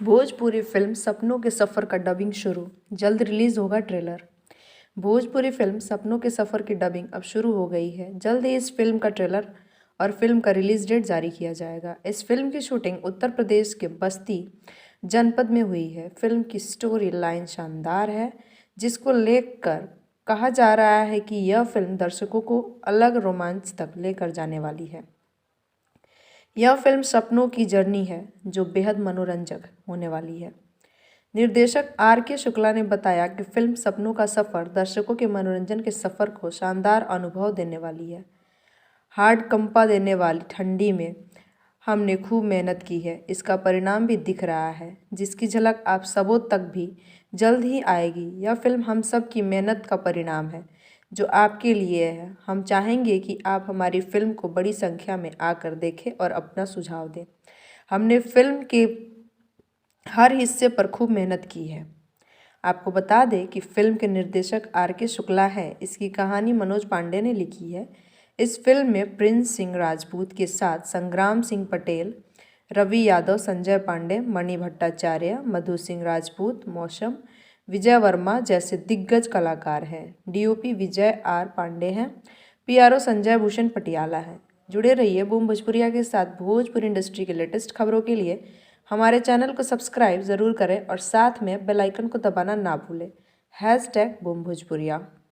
Bhojpuri film सपनों के सफ़र का डबिंग शुरू, जल्द रिलीज होगा ट्रेलर। भोजपुरी फिल्म सपनों के सफ़र की डबिंग अब शुरू हो गई है। जल्द ही इस फिल्म का ट्रेलर और फिल्म का रिलीज डेट जारी किया जाएगा। इस फिल्म की शूटिंग उत्तर प्रदेश के बस्ती जनपद में हुई है। फिल्म की स्टोरी लाइन शानदार है, जिसको लेकर कहा जा रहा है कि यह फिल्म दर्शकों को अलग रोमांच तक लेकर जाने वाली है। यह फिल्म सपनों की जर्नी है जो बेहद मनोरंजक होने वाली है। निर्देशक R.K. शुक्ला ने बताया कि फिल्म सपनों का सफ़र दर्शकों के मनोरंजन के सफ़र को शानदार अनुभव देने वाली है। हार्ड कंपा देने वाली ठंडी में हमने खूब मेहनत की है, इसका परिणाम भी दिख रहा है, जिसकी झलक आप सबों तक भी जल्द ही आएगी। यह फिल्म हम सब की मेहनत का परिणाम है जो आपके लिए है। हम चाहेंगे कि आप हमारी फिल्म को बड़ी संख्या में आकर देखें और अपना सुझाव दें। हमने फिल्म के हर हिस्से पर खूब मेहनत की है। आपको बता दें कि फिल्म के निर्देशक R.K. शुक्ला हैं। इसकी कहानी मनोज पांडे ने लिखी है। इस फिल्म में प्रिंस सिंह राजपूत के साथ संग्राम सिंह पटेल, रवि यादव, संजय पांडे, मणि भट्टाचार्य, मधु सिंह राजपूत, मौसम, विजय वर्मा जैसे दिग्गज कलाकार हैं। DOP विजय R. पांडे हैं। PRO संजय भूषण पटियाला हैं। जुड़े रहिए बूम भोजपुरिया के साथ। भोजपुरी इंडस्ट्री के लेटेस्ट खबरों के लिए हमारे चैनल को सब्सक्राइब ज़रूर करें और साथ में बेल आइकन को दबाना ना भूलें। #बूम भोजपुरिया।